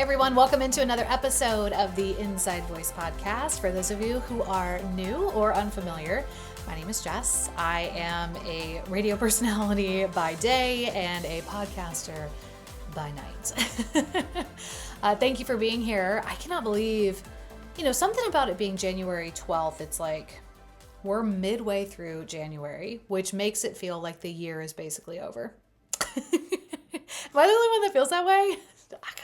everyone, welcome into another episode of the Inside Voice podcast. For those of you who are new or unfamiliar, my name is Jess. I am a radio personality by day and a podcaster by night. Thank you for being here. I cannot believe, something about it being January 12th. It's like we're midway through January, which makes it feel like the year is basically over. Am I the only one that feels that way?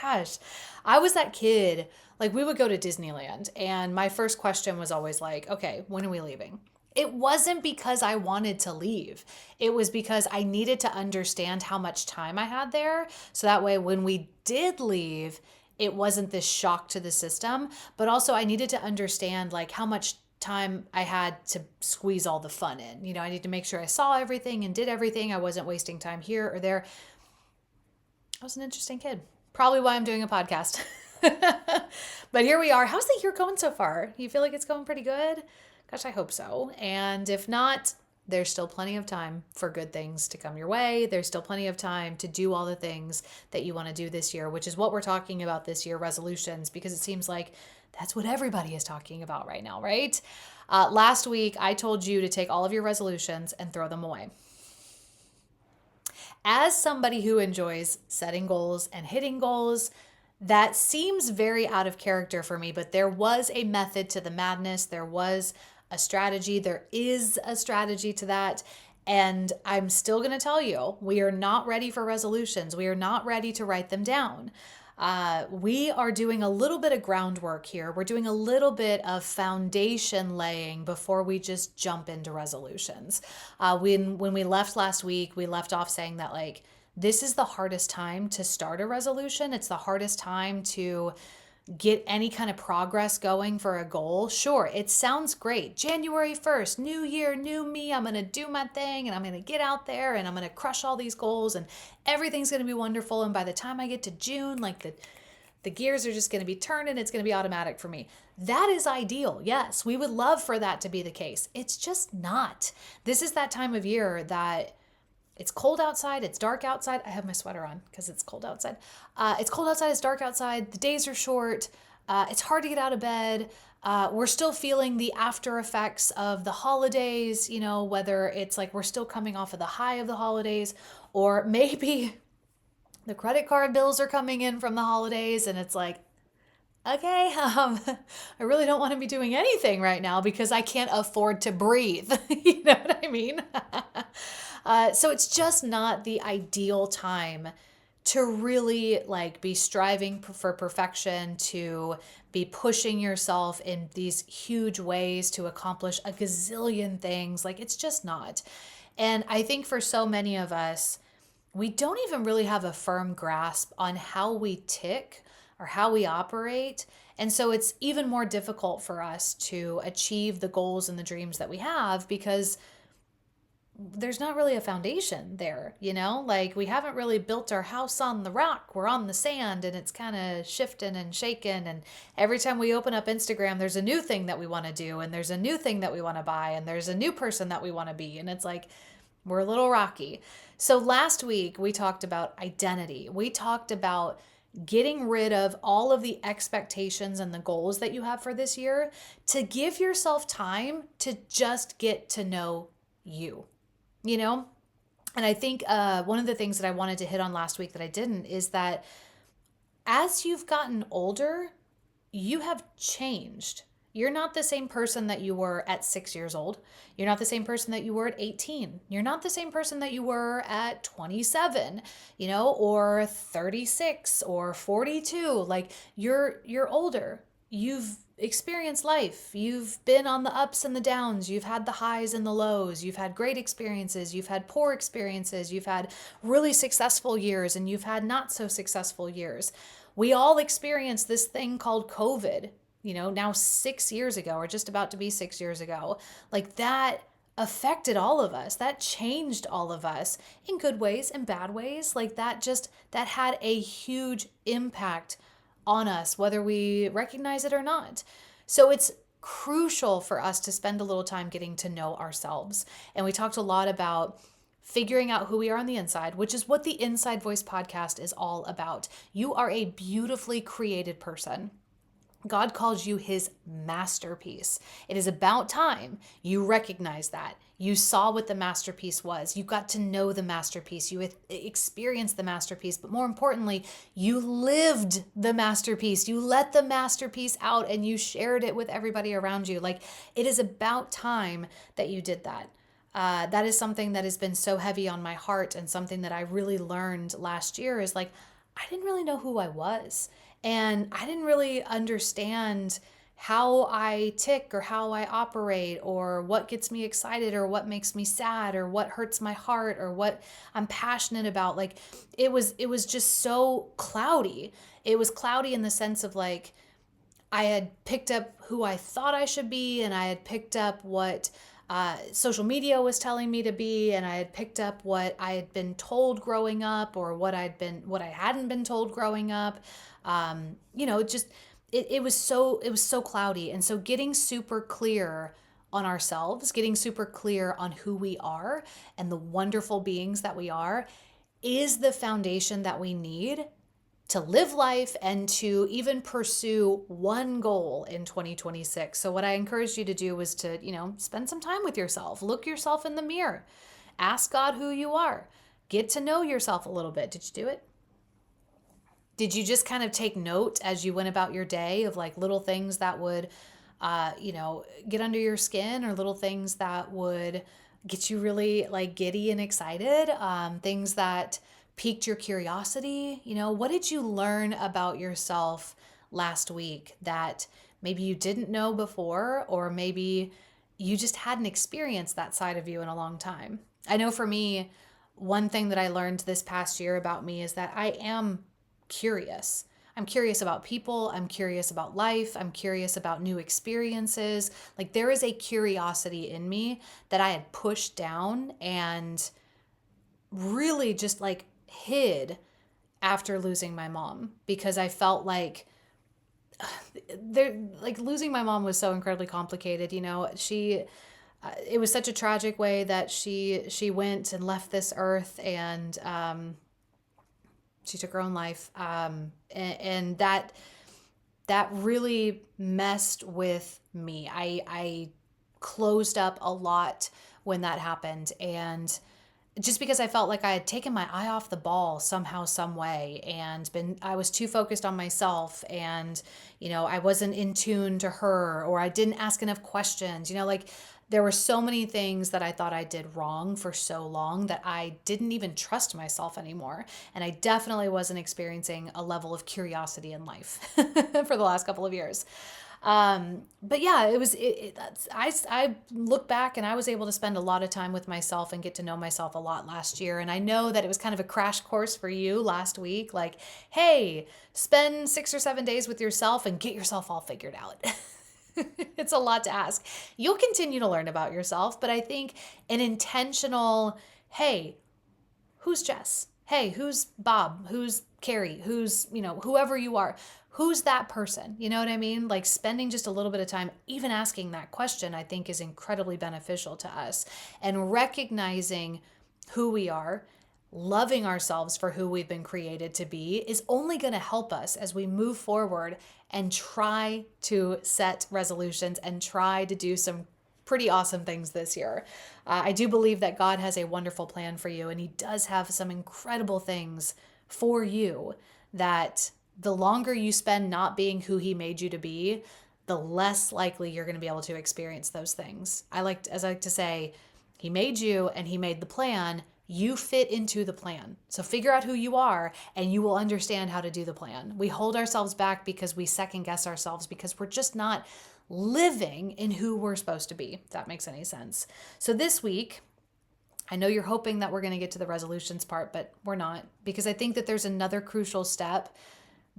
Gosh, I was that kid. Like, we would go to Disneyland, and my first question was always like, okay, when are we leaving? It wasn't because I wanted to leave. It was because I needed to understand how much time I had there. So that way, when we did leave, it wasn't this shock to the system. But also, I needed to understand like how much time I had to squeeze all the fun in. I need to make sure I saw everything and did everything. I wasn't wasting time here or there. I was an interesting kid. Probably why I'm doing a podcast. But here we are. How's the year going so far? You feel like it's going pretty good? Gosh, I hope so. And if not, there's still plenty of time for good things to come your way. There's still plenty of time to do all the things that you want to do this year, which is what we're talking about this year, resolutions, because it seems like that's what everybody is talking about right now, right? Last week, I told you to take all of your resolutions and throw them away. As somebody who enjoys setting goals and hitting goals, that seems very out of character for me, but there was a method to the madness. There was a strategy. There is a strategy to that. And I'm still going to tell you, we are not ready for resolutions. We are not ready to write them down. We are doing a little bit of groundwork here. We're doing a little bit of foundation laying before we just jump into resolutions. When we left last week, we left off saying that like, this is the hardest time to start a resolution. It's the hardest time to get any kind of progress going for a goal. Sure, it sounds great. January 1st, new year, new me. I'm going to do my thing and I'm going to get out there and I'm going to crush all these goals and everything's going to be wonderful. And by the time I get to June, like the gears are just going to be turning. It's going to be automatic for me. That is ideal. Yes, we would love for that to be the case. It's just not. This is that time of year that it's cold outside. It's dark outside. I have my sweater on because it's cold outside. It's cold outside. It's dark outside. The days are short. It's hard to get out of bed. We're still feeling the after effects of the holidays, whether it's like we're still coming off of the high of the holidays, or maybe the credit card bills are coming in from the holidays and it's like, okay, I really don't want to be doing anything right now because I can't afford to breathe. You know what I mean? So it's just not the ideal time to really like be striving for perfection, to be pushing yourself in these huge ways to accomplish a gazillion things. Like, it's just not. And I think for so many of us, we don't even really have a firm grasp on how we tick or how we operate. And so it's even more difficult for us to achieve the goals and the dreams that we have because there's not really a foundation there, like we haven't really built our house on the rock. We're on the sand and it's kind of shifting and shaking. And every time we open up Instagram, there's a new thing that we want to do. And there's a new thing that we want to buy. And there's a new person that we want to be. And it's like, we're a little rocky. So last week we talked about identity. We talked about getting rid of all of the expectations and the goals that you have for this year to give yourself time to just get to know you. And I think one of the things that I wanted to hit on last week that I didn't is that as you've gotten older, you have changed. You're not the same person that you were at 6 years old. You're not the same person that you were at 18. You're not the same person that you were at 27, or 36 or 42. Like you're older. You've experienced life. You've been on the ups and the downs. You've had the highs and the lows. You've had great experiences. You've had poor experiences. You've had really successful years and you've had not so successful years. We all experienced this thing called COVID, now 6 years ago, or just about to be 6 years ago. Like, that affected all of us. That changed all of us in good ways and bad ways. Like, that had a huge impact on us, whether we recognize it or not. So it's crucial for us to spend a little time getting to know ourselves. And we talked a lot about figuring out who we are on the inside, which is what the Inside Voice podcast is all about. You are a beautifully created person. God calls you his masterpiece. It is about time you recognize that. You saw what the masterpiece was. You got to know the masterpiece. You experienced the masterpiece. But more importantly, you lived the masterpiece. You let the masterpiece out and you shared it with everybody around you. Like, it is about time that you did that. That is something that has been so heavy on my heart, and something that I really learned last year is like, I didn't really know who I was. And I didn't really understand how I tick or how I operate, or what gets me excited or what makes me sad or what hurts my heart or what I'm passionate about. Like, it was just so cloudy. It was cloudy in the sense of like, I had picked up who I thought I should be, and I had picked up what social media was telling me to be, and I had picked up what I had been told growing up, or what I hadn't been told growing up. It was so cloudy. And so getting super clear on ourselves, getting super clear on who we are and the wonderful beings that we are, is the foundation that we need to live life and to even pursue one goal in 2026. So what I encouraged you to do was to, spend some time with yourself, look yourself in the mirror, ask God who you are, get to know yourself a little bit. Did you do it? Did you just kind of take note as you went about your day of like little things that would, get under your skin, or little things that would get you really like giddy and excited? Things that piqued your curiosity? What did you learn about yourself last week that maybe you didn't know before, or maybe you just hadn't experienced that side of you in a long time? I know for me, one thing that I learned this past year about me is that I am curious. I'm curious about people. I'm curious about life. I'm curious about new experiences. Like, there is a curiosity in me that I had pushed down and really just like hid after losing my mom, because I felt like losing my mom was so incredibly complicated. She it was such a tragic way that she went and left this earth, and she took her own life, and that really messed with me. I closed up a lot when that happened, and just because I felt like I had taken my eye off the ball somehow, some way, and I was too focused on myself, and, I wasn't in tune to her, or I didn't ask enough questions, like there were so many things that I thought I did wrong for so long that I didn't even trust myself anymore. And I definitely wasn't experiencing a level of curiosity in life for the last couple of years. But yeah, I look back and I was able to spend a lot of time with myself and get to know myself a lot last year. And I know that it was kind of a crash course for you last week. Like, hey, spend 6 or 7 days with yourself and get yourself all figured out. It's a lot to ask. You'll continue to learn about yourself, but I think an intentional, hey, who's Jess? Hey, who's Bob? Who's Carrie? Who's, whoever you are, who's that person? You know what I mean? Like, spending just a little bit of time, even asking that question, I think is incredibly beneficial to us. And recognizing who we are, loving ourselves for who we've been created to be, is only going to help us as we move forward and try to set resolutions and try to do some pretty awesome things this year. I do believe that God has a wonderful plan for you, and he does have some incredible things for you that the longer you spend not being who he made you to be, the less likely you're going to be able to experience those things. As I like to say, he made you and he made the plan. You fit into the plan. So figure out who you are and you will understand how to do the plan. We hold ourselves back because we second guess ourselves, because we're just not living in who we're supposed to be, if that makes any sense. So this week, I know you're hoping that we're going to get to the resolutions part, but we're not, because I think that there's another crucial step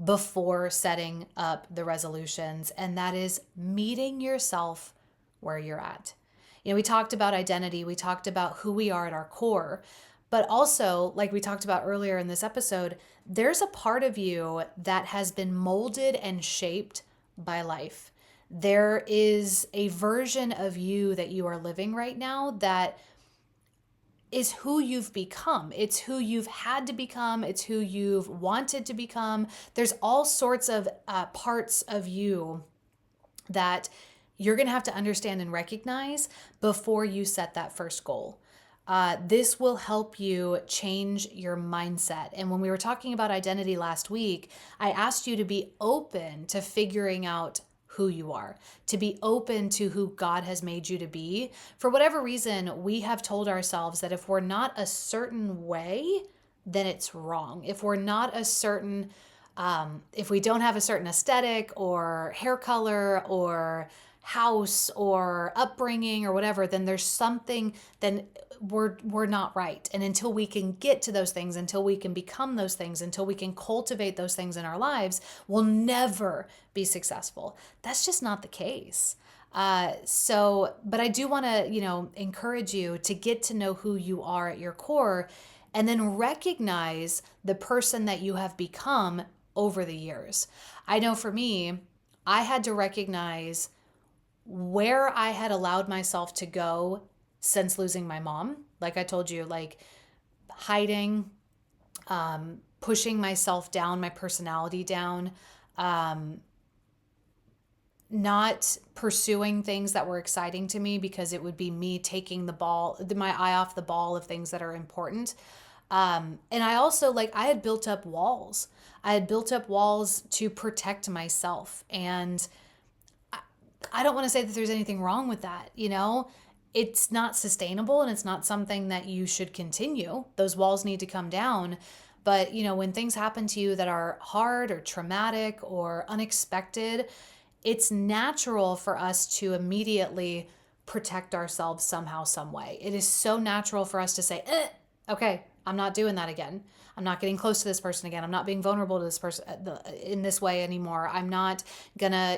before setting up the resolutions, and that is meeting yourself where you're at. We talked about identity, we talked about who we are at our core, but also, like we talked about earlier in this episode, there's a part of you that has been molded and shaped by life. There is a version of you that you are living right now that is who you've become. It's who you've had to become. It's who you've wanted to become. There's all sorts of parts of you that you're going to have to understand and recognize before you set that first goal. This will help you change your mindset. And when we were talking about identity last week, I asked you to be open to figuring out who you are, to be open to who God has made you to be. For whatever reason, we have told ourselves that if we're not a certain way, then it's wrong. If we're not a certain, if we don't have a certain aesthetic or hair color or house or upbringing or whatever, then there's something, then we're not right. And until we can get to those things, until we can become those things, until we can cultivate those things in our lives, we'll never be successful. That's just not the case. But I do want to, encourage you to get to know who you are at your core and then recognize the person that you have become over the years. I know for me, I had to recognize where I had allowed myself to go since losing my mom. Like I told you, like hiding, pushing myself down, my personality down, not pursuing things that were exciting to me because it would be me taking my eye off the ball of things that are important. And I also I had built up walls. I had built up walls to protect myself. And I don't want to say that there's anything wrong with that. It's not sustainable and it's not something that you should continue. Those walls need to come down. But, when things happen to you that are hard or traumatic or unexpected, it's natural for us to immediately protect ourselves somehow, some way. It is so natural for us to say, okay, I'm not doing that again. I'm not getting close to this person again. I'm not being vulnerable to this person in this way anymore. I'm not gonna,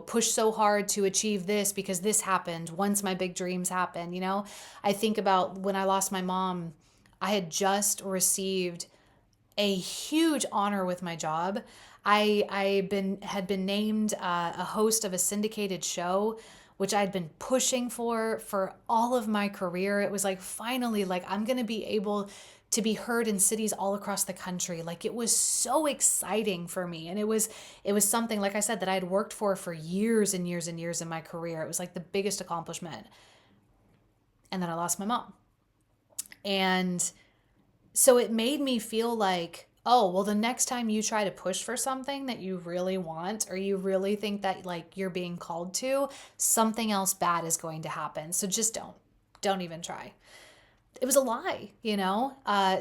push so hard to achieve this because this happened once my big dreams happen. I think about when I lost my mom, I had just received a huge honor with my job. I had been named a host of a syndicated show, which I'd been pushing for all of my career. It was finally, I'm going to be able to be heard in cities all across the country. It was so exciting for me. And it was something, like I said, that I had worked for years and years and years in my career. It was the biggest accomplishment. And then I lost my mom. And so it made me feel like, oh, well, the next time you try to push for something that you really want, or you really think that you're being called to, something else bad is going to happen. So just don't even try. It was a lie,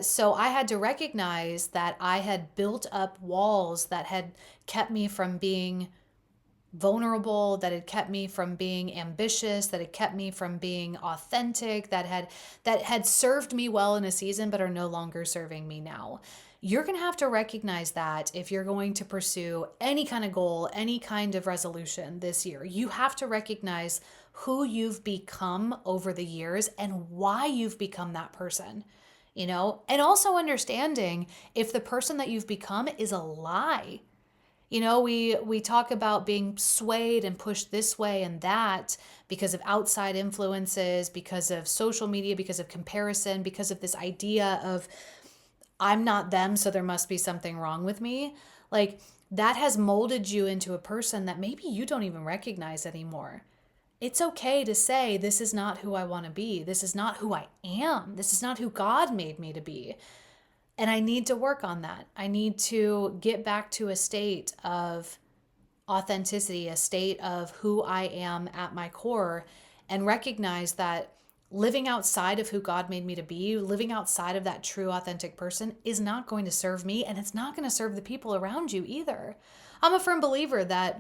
So I had to recognize that I had built up walls that had kept me from being vulnerable, that had kept me from being ambitious, that had kept me from being authentic, that had served me well in a season but are no longer serving me now. You're going to have to recognize that if you're going to pursue any kind of goal, any kind of resolution this year. You have to recognize who you've become over the years and why you've become that person, and also understanding if the person that you've become is a lie. We talk about being swayed and pushed this way and that because of outside influences, because of social media, because of comparison, because of this idea of I'm not them, so there must be something wrong with me. That has molded you into a person that maybe you don't even recognize anymore. It's okay to say, this is not who I want to be. This is not who I am. This is not who God made me to be. And I need to work on that. I need to get back to a state of authenticity, a state of who I am at my core, and recognize that living outside of who God made me to be, living outside of that true, authentic person is not going to serve me, and it's not going to serve the people around you either. I'm a firm believer that,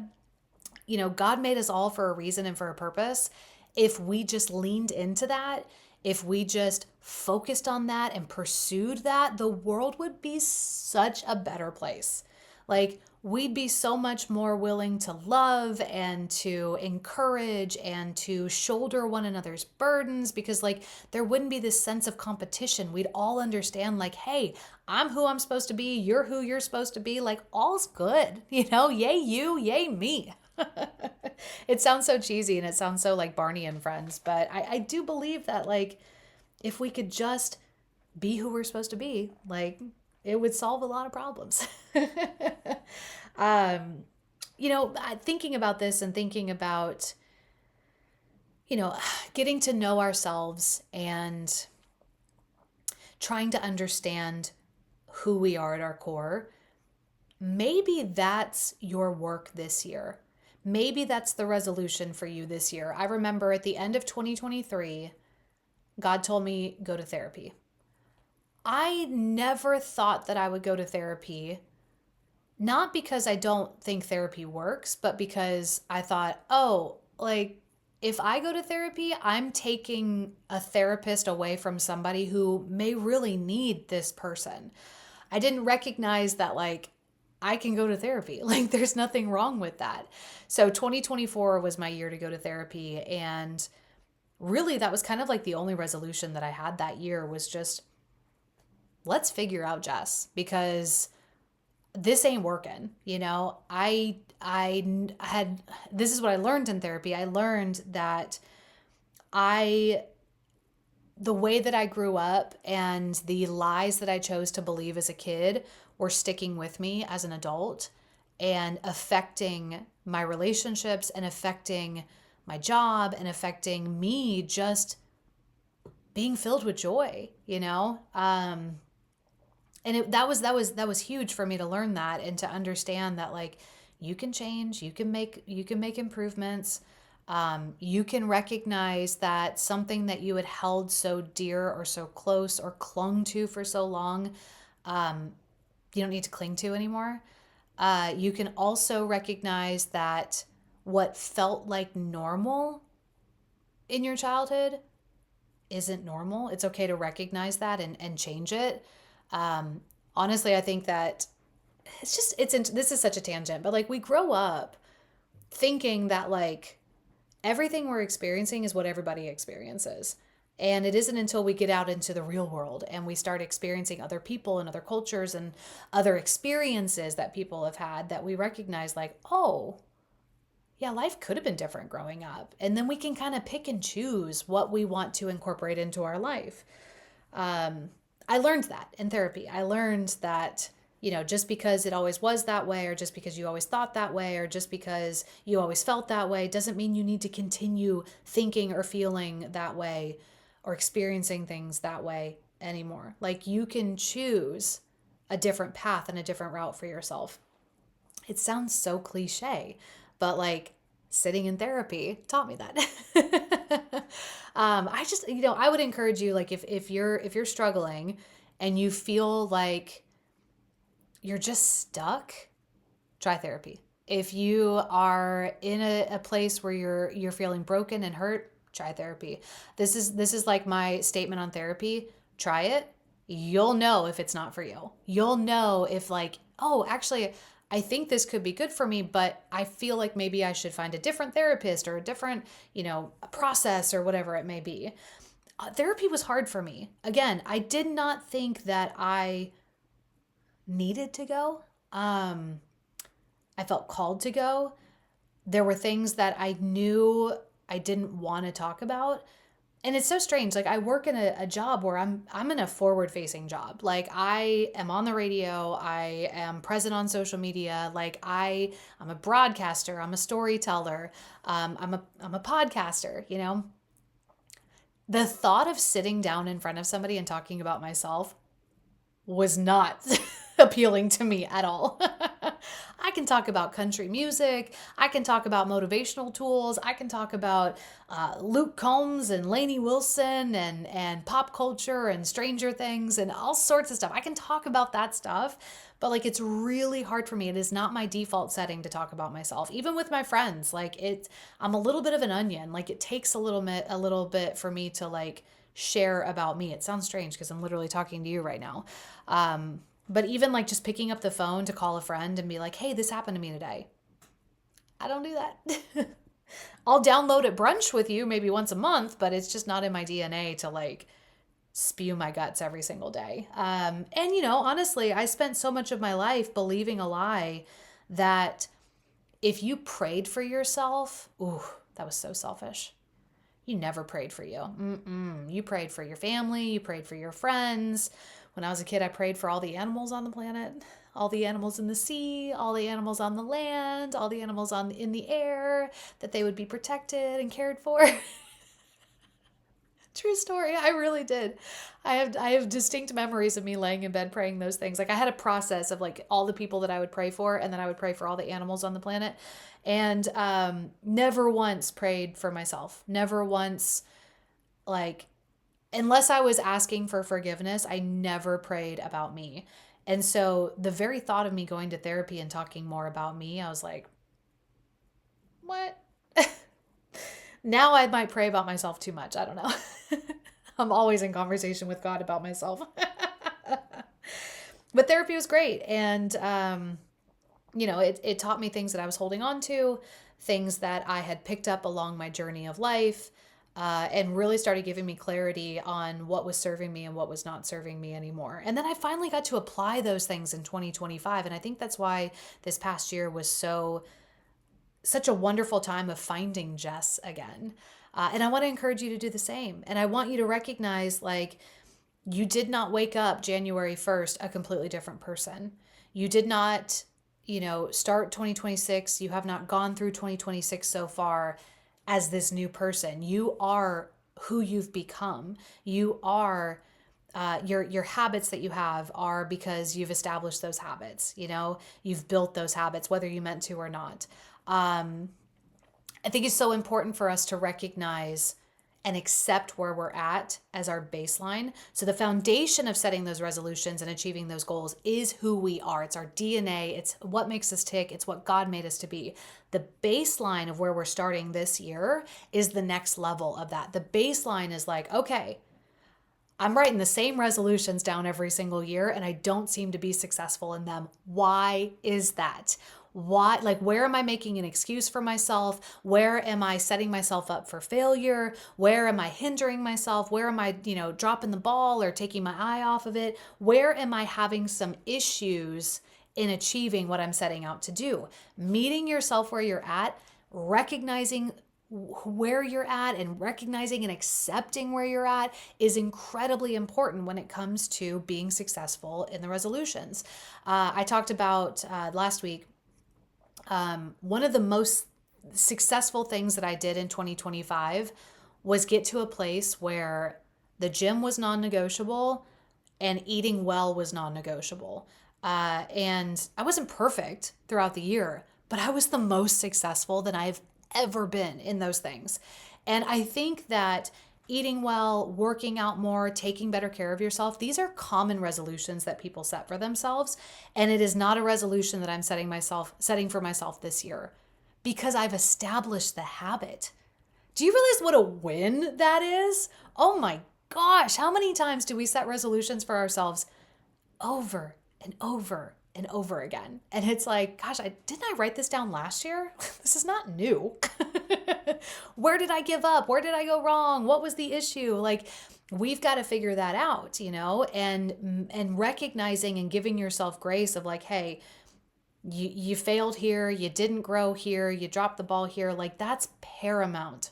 God made us all for a reason and for a purpose. If we just leaned into that, if we just focused on that and pursued that, the world would be such a better place. We'd be so much more willing to love and to encourage and to shoulder one another's burdens because there wouldn't be this sense of competition. We'd all understand hey, I'm who I'm supposed to be. You're who you're supposed to be. All's good, yay you, yay me. It sounds so cheesy and it sounds so Barney and Friends, but I do believe that if we could just be who we're supposed to be, like it would solve a lot of problems. um, thinking about this and thinking about, you know, getting to know ourselves and trying to understand who we are at our core, maybe that's your work this year. Maybe that's the resolution for you this year. I remember at the end of 2023, God told me, go to therapy. I never thought that I would go to therapy, not because I don't think therapy works, but because I thought, oh, like if I go to therapy, I'm taking a therapist away from somebody who may really need this person. I didn't recognize that, like, I can go to therapy. Like, there's nothing wrong with that. So, 2024 was my year to go to therapy. And really, that was kind of like the only resolution that I had that year was just, let's figure out Jess, because this ain't working. I had, this is what I learned in therapy. I learned that I the way that I grew up and the lies that I chose to believe as a kid were sticking with me as an adult and affecting my relationships and affecting my job and affecting me just being filled with joy, and that was huge for me to learn that and to understand that, like, you can change, you can make improvements. You can recognize that something that you had held so dear or so close or clung to for so long, um, you don't need to cling to anymore. You can also recognize that what felt like normal in your childhood isn't normal. It's okay to recognize that and change it. Um, Honestly, I think that this is such a tangent, but like we grow up thinking that, like, everything we're experiencing is what everybody experiences. And it isn't until we get out into the real world and we start experiencing other people and other cultures and other experiences that people have had that we recognize, like, oh, yeah, life could have been different growing up. And then we can kind of pick and choose what we want to incorporate into our life. Um, I learned that in therapy. I learned that, just because it always was that way, or just because you always thought that way, or just because you always felt that way, doesn't mean you need to continue thinking or feeling that way or experiencing things that way anymore. Like, you can choose a different path and a different route for yourself. It sounds so cliche, but like sitting in therapy taught me that. I just, I would encourage you, like, if you're struggling and you feel like you're just stuck, try therapy. If you are in a place where you're feeling broken and hurt, try therapy. This is like my statement on therapy. Try it. You'll know if it's not for you. You'll know if, like, oh, actually I think this could be good for me, but I feel like maybe I should find a different therapist or a different, process or whatever it may be. Therapy was hard for me. Again, I did not think that I needed to go. I felt called to go. There were things that I knew I didn't want to talk about. And it's so strange. Like, I work in a job where I'm in a forward facing job. Like, I am on the radio, I am present on social media. Like, I'm a broadcaster, I'm a storyteller, I'm a podcaster. The thought of sitting down in front of somebody and talking about myself was not appealing to me at all. I can talk about country music. I can talk about motivational tools. I can talk about Luke Combs and Lainey Wilson and pop culture and Stranger Things and all sorts of stuff. I can talk about that stuff, but like, it's really hard for me. It is not my default setting to talk about myself, even with my friends. Like, I'm a little bit of an onion. Like, it takes a little bit for me to, like, share about me. It sounds strange because I'm literally talking to you right now. But even like just picking up the phone to call a friend and be like, hey, this happened to me today. I don't do that. I'll download at brunch with you maybe once a month, but it's just not in my DNA to, like, spew my guts every single day. And, honestly, I spent so much of my life believing a lie that if you prayed for yourself, ooh, that was so selfish. You never prayed for you. You prayed for your family. You prayed for your friends. When I was a kid, I prayed for all the animals on the planet, all the animals in the sea, all the animals on the land, all the animals in the air, that they would be protected and cared for. True story. I really did. I have distinct memories of me laying in bed praying those things. Like I had a process of like all the people that I would pray for, and then I would pray for all the animals on the planet, and never once prayed for myself. Never once, like, unless I was asking for forgiveness, I never prayed about me. And so the very thought of me going to therapy and talking more about me, I was like, what? Now I might pray about myself too much. I don't know. I'm always in conversation with God about myself. But therapy was great. And, it taught me things that I was holding on to, things that I had picked up along my journey of life, and really started giving me clarity on what was serving me and what was not serving me anymore. And then I finally got to apply those things in 2025. And I think that's why this past year was such a wonderful time of finding Jess again. And I want to encourage you to do the same. And I want you to recognize, like, you did not wake up January 1st a completely different person. You did not, start 2026. You have not gone through 2026 so far as this new person. You are who you've become. You are your habits that you have are because you've established those habits. You've built those habits, whether you meant to or not. I think it's so important for us to recognize and accept where we're at as our baseline. So the foundation of setting those resolutions and achieving those goals is who we are. It's our DNA. It's what makes us tick. It's what God made us to be. The baseline of where we're starting this year is the next level of that. The baseline is like, okay, I'm writing the same resolutions down every single year and I don't seem to be successful in them. Why is that? Why, like, where am I making an excuse for myself? Where am I setting myself up for failure? Where am I hindering myself? Where am I, dropping the ball or taking my eye off of it? Where am I having some issues in achieving what I'm setting out to do? Meeting yourself where you're at, recognizing where you're at and recognizing and accepting where you're at is incredibly important when it comes to being successful in the resolutions. I talked about last week, one of the most successful things that I did in 2025 was get to a place where the gym was non-negotiable and eating well was non-negotiable. And I wasn't perfect throughout the year, but I was the most successful that I've ever been in those things. And I think that eating well, working out more, taking better care of yourself, these are common resolutions that people set for themselves. And it is not a resolution that I'm setting for myself this year because I've established the habit. Do you realize what a win that is? Oh my gosh, how many times do we set resolutions for ourselves over and over and over again? And it's like, gosh, didn't I write this down last year? This is not new. Where did I give up? Where did I go wrong? What was the issue? Like, we've got to figure that out, and recognizing and giving yourself grace of like, hey, you failed here, you didn't grow here, you dropped the ball here. Like, that's paramount.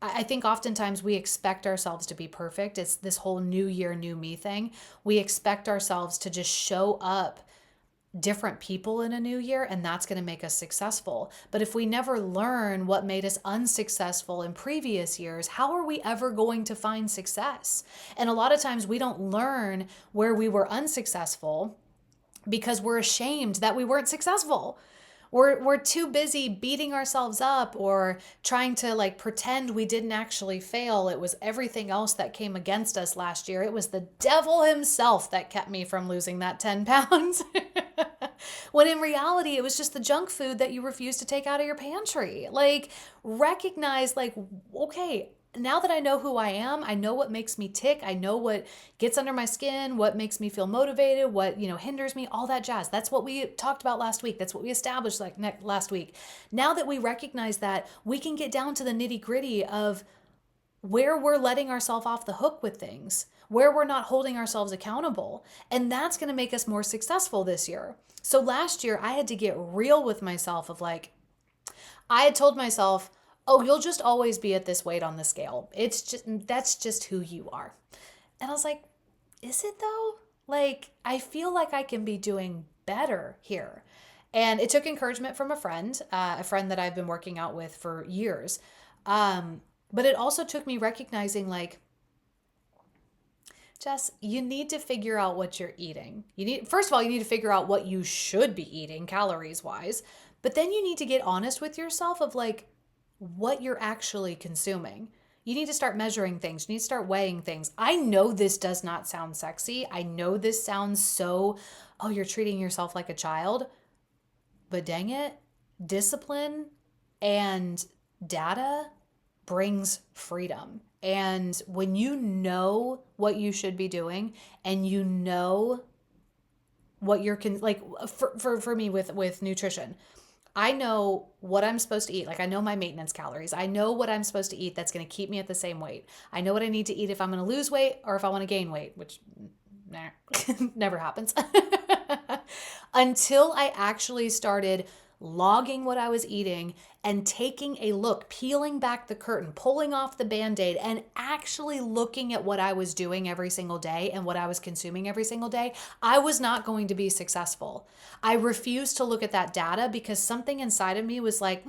I think oftentimes we expect ourselves to be perfect. It's this whole new year, new me thing. We expect ourselves to just show up different people in a new year, and that's going to make us successful. But if we never learn what made us unsuccessful in previous years, how are we ever going to find success? And a lot of times we don't learn where we were unsuccessful because we're ashamed that we weren't successful. We're too busy beating ourselves up or trying to like pretend we didn't actually fail. It was everything else that came against us last year. It was the devil himself that kept me from losing that 10 pounds. When in reality, it was just the junk food that you refused to take out of your pantry. Like, recognize, like, okay, now that I know who I am, I know what makes me tick. I know what gets under my skin, what makes me feel motivated, what, hinders me, all that jazz. That's what we talked about last week. That's what we established last week. Now that we recognize that, we can get down to the nitty-gritty of where we're letting ourselves off the hook with things, where we're not holding ourselves accountable. And that's going to make us more successful this year. So last year, I had to get real with myself of like, I had told myself, oh, you'll just always be at this weight on the scale. That's just who you are. And I was like, is it though? Like, I feel like I can be doing better here. And it took encouragement from a friend that I've been working out with for years. But it also took me recognizing, like, Jess, you need to figure out what you're eating. First of all, you need to figure out what you should be eating calories wise, but then you need to get honest with yourself of like what you're actually consuming. You need to start measuring things. You need to start weighing things. I know this does not sound sexy. I know this sounds so, oh, you're treating yourself like a child, but dang it, discipline and data brings freedom. And when you know what you should be doing and you know what you're like for me with nutrition, I know what I'm supposed to eat. Like I know my maintenance calories. I know what I'm supposed to eat that's going to keep me at the same weight. I know what I need to eat if I'm going to lose weight or if I want to gain weight, which never happens. Until I actually started logging what I was eating and taking a look, peeling back the curtain, pulling off the Band-Aid, and actually looking at what I was doing every single day and what I was consuming every single day, I was not going to be successful. I refused to look at that data because something inside of me was like,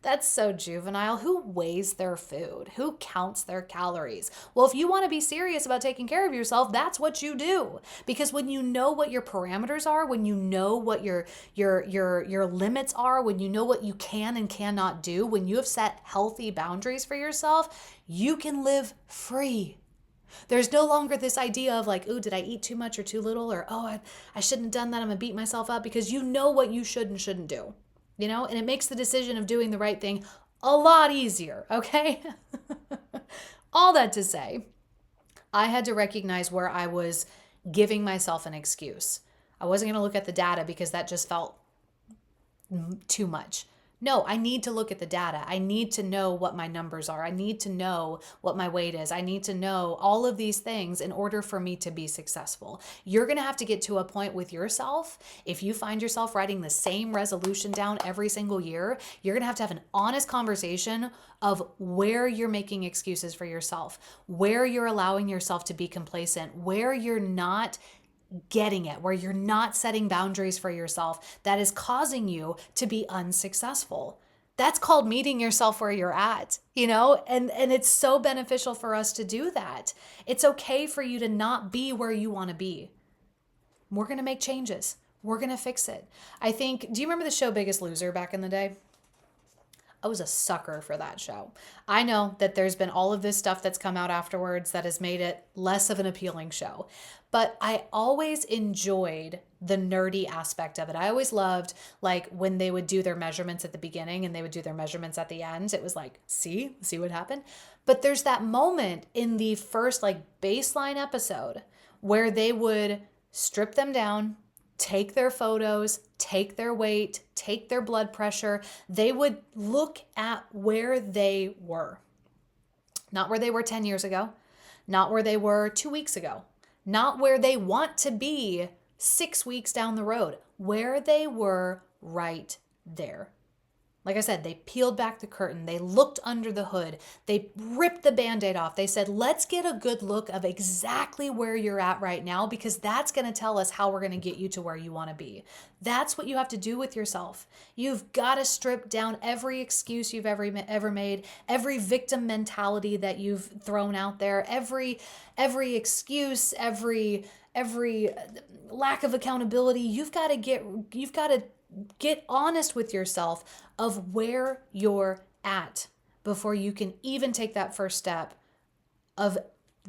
that's so juvenile. Who weighs their food? Who counts their calories? Well, if you want to be serious about taking care of yourself, that's what you do. Because when you know what your parameters are, when you know what your limits are, when you know what you can and cannot do, when you have set healthy boundaries for yourself, you can live free. There's no longer this idea of like, ooh, did I eat too much or too little? Or, oh, I shouldn't have done that. I'm going to beat myself up, because you know what you should and shouldn't do. And it makes the decision of doing the right thing a lot easier, okay? All that to say, I had to recognize where I was giving myself an excuse. I wasn't going to look at the data because that just felt too much. No, I need to look at the data. I need to know what my numbers are. I need to know what my weight is. I need to know all of these things in order for me to be successful. You're going to have to get to a point with yourself. If you find yourself writing the same resolution down every single year, you're going to have an honest conversation of where you're making excuses for yourself, where you're allowing yourself to be complacent, where you're not getting it, where you're not setting boundaries for yourself that is causing you to be unsuccessful. That's called meeting yourself where you're at, and it's so beneficial for us to do that. It's okay for you to not be where you want to be. We're going to make changes. We're going to fix it. I think, do you remember the show Biggest Loser back in the day? I was a sucker for that show. I know that there's been all of this stuff that's come out afterwards that has made it less of an appealing show. But I always enjoyed the nerdy aspect of it. I always loved like when they would do their measurements at the beginning and they would do their measurements at the end. It was like, see what happened? But there's that moment in the first like baseline episode where they would strip them down, take their photos, take their weight, take their blood pressure. They would look at where they were. Not where they were 10 years ago, not where they were 2 weeks ago, not where they want to be 6 weeks down the road, where they were right there. Like I said, they peeled back the curtain. They looked under the hood. They ripped the Band-Aid off. They said, let's get a good look of exactly where you're at right now, because that's going to tell us how we're going to get you to where you want to be. That's what you have to do with yourself. You've got to strip down every excuse you've ever made, every victim mentality that you've thrown out there, every excuse, every lack of accountability. You've got to get honest with yourself of where you're at before you can even take that first step of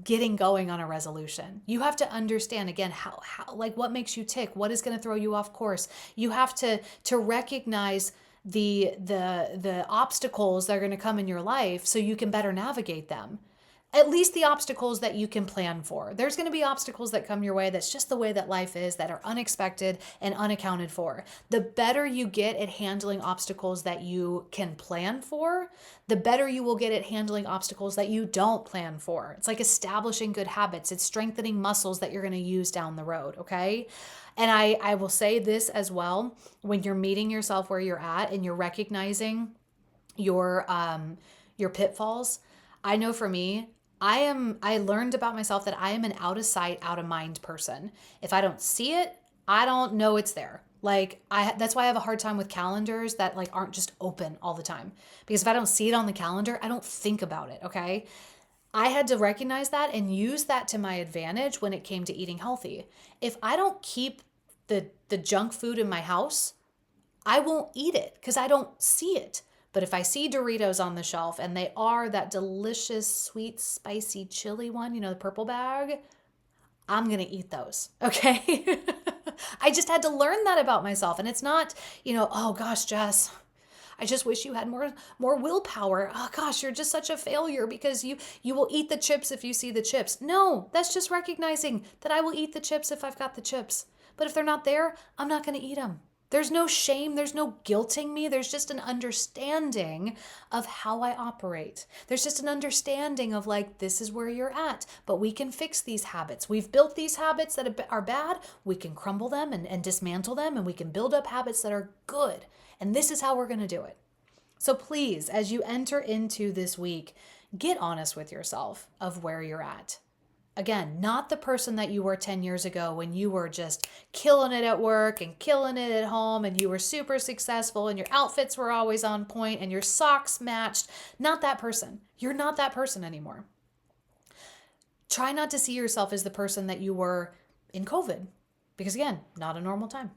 getting going on a resolution. You have to understand again how like what makes you tick, what is going to throw you off course. You have to recognize the obstacles that are going to come in your life so you can better navigate them. At least the obstacles that you can plan for. There's going to be obstacles that come your way. That's just the way that life is, that are unexpected and unaccounted for. The better you get at handling obstacles that you can plan for, the better you will get at handling obstacles that you don't plan for. It's like establishing good habits. It's strengthening muscles that you're going to use down the road, okay? And I will say this as well, when you're meeting yourself where you're at and you're recognizing your pitfalls. I know for me, I learned about myself that I am an out of sight, out of mind person. If I don't see it, I don't know it's there. Like that's why I have a hard time with calendars that like aren't just open all the time. Because if I don't see it on the calendar, I don't think about it, okay? I had to recognize that and use that to my advantage when it came to eating healthy. If I don't keep the junk food in my house, I won't eat it because I don't see it. But if I see Doritos on the shelf and they are that delicious, sweet, spicy chili one, the purple bag, I'm going to eat those. Okay. I just had to learn that about myself. And it's not, oh gosh, Jess, I just wish you had more willpower. Oh gosh, you're just such a failure because you will eat the chips if you see the chips. No, that's just recognizing that I will eat the chips if I've got the chips. But if they're not there, I'm not going to eat them. There's no shame. There's no guilting me. There's just an understanding of how I operate. There's just an understanding of like, this is where you're at, but we can fix these habits. We've built these habits that are bad. We can crumble them and dismantle them, and we can build up habits that are good. And this is how we're going to do it. So please, as you enter into this week, get honest with yourself of where you're at. Again, not the person that you were 10 years ago when you were just killing it at work and killing it at home and you were super successful and your outfits were always on point and your socks matched. Not that person. You're not that person anymore. Try not to see yourself as the person that you were in COVID, because again, not a normal time.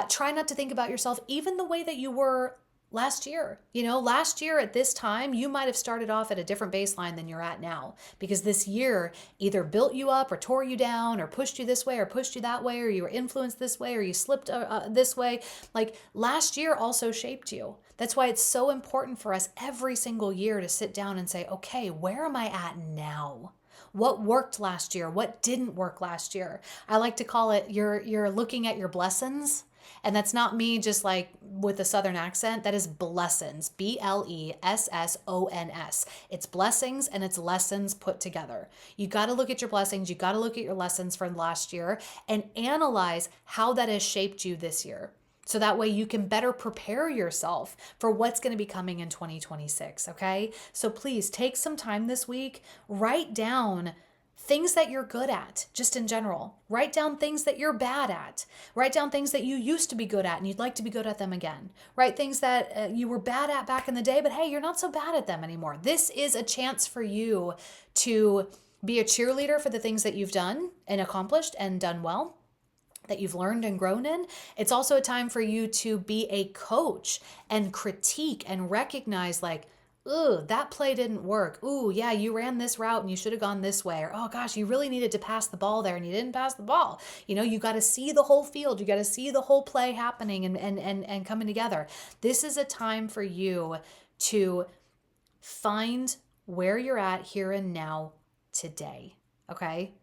Try not to think about yourself even the way that you were last year. Last year at this time, you might have started off at a different baseline than you're at now, because this year either built you up or tore you down or pushed you this way or pushed you that way, or you were influenced this way or you slipped this way. Like last year also shaped you. That's why it's so important for us every single year to sit down and say, okay, where am I at now? What worked last year? What didn't work last year? I like to call it you're looking at your blessings. And that's not me just like with a Southern accent. That is blessings, BLESSONS. It's blessings and it's lessons put together. You got to look at your blessings. You got to look at your lessons from last year and analyze how that has shaped you this year. So that way you can better prepare yourself for what's going to be coming in 2026. Okay. So please take some time this week, write down things that you're good at, just in general. Write down things that you're bad at. Write down things that you used to be good at and you'd like to be good at them again. Write things that you were bad at back in the day, but hey, you're not so bad at them anymore. This is a chance for you to be a cheerleader for the things that you've done and accomplished and done well, that you've learned and grown in. It's also a time for you to be a coach and critique and recognize like, ooh, that play didn't work. Ooh, yeah, you ran this route and you should have gone this way. Or, oh gosh, you really needed to pass the ball there and you didn't pass the ball. You got to see the whole field. You got to see the whole play happening and coming together. This is a time for you to find where you're at here and now today. Okay?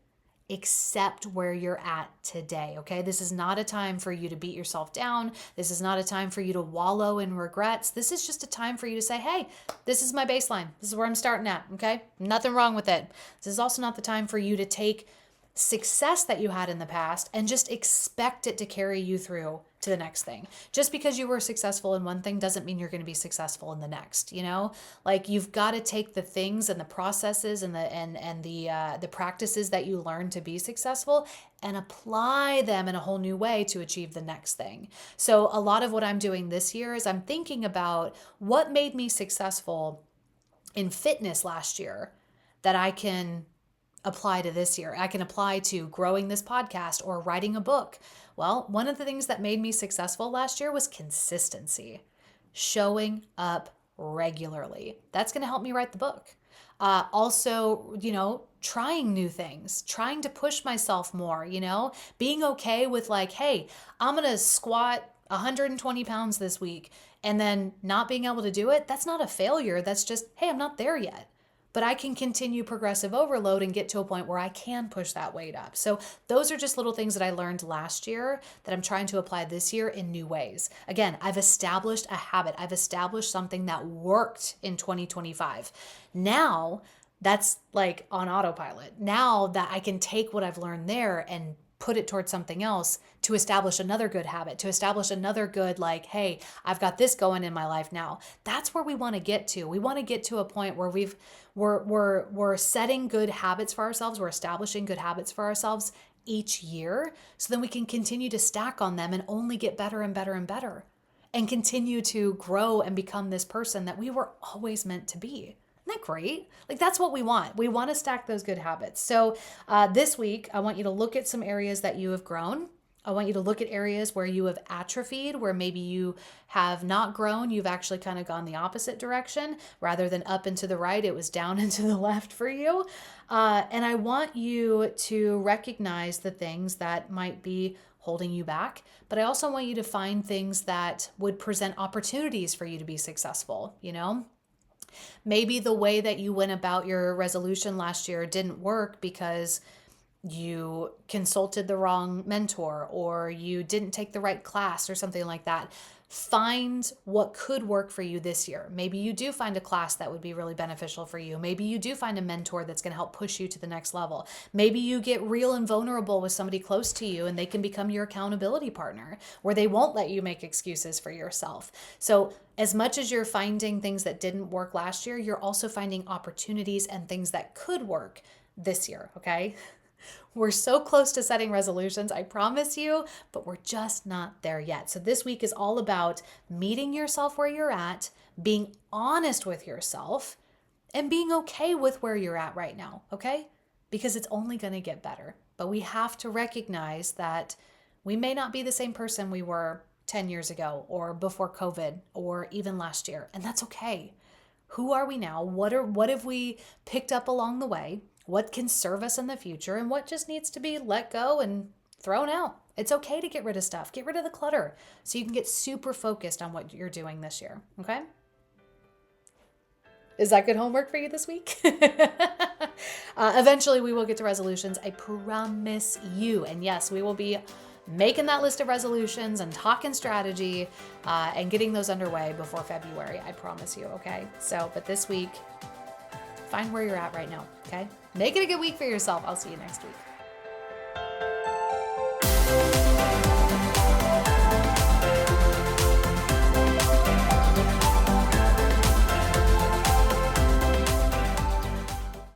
Accept where you're at today, okay? This is not a time for you to beat yourself down. This is not a time for you to wallow in regrets. This is just a time for you to say, hey, this is my baseline. This is where I'm starting at, okay? Nothing wrong with it. This is also not the time for you to take success that you had in the past and just expect it to carry you through to the next thing. Just because you were successful in one thing doesn't mean you're going to be successful in the next, Like you've got to take the things and the processes and the practices that you learn to be successful and apply them in a whole new way to achieve the next thing. So a lot of what I'm doing this year is I'm thinking about what made me successful in fitness last year that I can apply to this year. I can apply to growing this podcast or writing a book. Well, one of the things that made me successful last year was consistency, showing up regularly. That's going to help me write the book. Also, trying new things, trying to push myself more, being okay with like, hey, I'm going to squat 120 pounds this week and then not being able to do it. That's not a failure. That's just, hey, I'm not there yet. But I can continue progressive overload and get to a point where I can push that weight up. So those are just little things that I learned last year that I'm trying to apply this year in new ways. Again, I've established a habit. I've established something that worked in 2025. Now that's like on autopilot. Now that I can take what I've learned there and put it towards something else to establish another good habit, to establish another good, like, hey, I've got this going in my life now. That's where we want to get to. We want to get to a point where we're setting good habits for ourselves. We're establishing good habits for ourselves each year, so then we can continue to stack on them and only get better and better and better, and continue to grow and become this person that we were always meant to be. Isn't that great? Like, that's what we want. We want to stack those good habits. So this week, I want you to look at some areas that you have grown. I want you to look at areas where you have atrophied, where maybe you have not grown. You've actually kind of gone the opposite direction. Rather than up and to the right, it was down and to the left for you. And I want you to recognize the things that might be holding you back. But I also want you to find things that would present opportunities for you to be successful, you know? Maybe the way that you went about your resolution last year didn't work because you consulted the wrong mentor or you didn't take the right class or something like that. Find what could work for you this year. Maybe you do find a class that would be really beneficial for you. Maybe you do find a mentor that's going to help push you to the next level. Maybe you get real and vulnerable with somebody close to you and they can become your accountability partner where they won't let you make excuses for yourself. So as much as you're finding things that didn't work last year, you're also finding opportunities and things that could work this year, okay? We're so close to setting resolutions, I promise you, but we're just not there yet. So this week is all about meeting yourself where you're at, being honest with yourself, and being okay with where you're at right now, okay? Because it's only going to get better. But we have to recognize that we may not be the same person we were 10 years ago or before COVID or even last year, and that's okay. Who are we now? What have we picked up along the way? What can serve us in the future, and what just needs to be let go and thrown out? It's okay to get rid of stuff. Get rid of the clutter so you can get super focused on what you're doing this year, okay? Is that good homework for you this week? Eventually, we will get to resolutions. I promise you. And yes, we will be making that list of resolutions and talking strategy and getting those underway before February. I promise you, okay? So, but this week, find where you're at right now, okay? Make it a good week for yourself. I'll see you next week.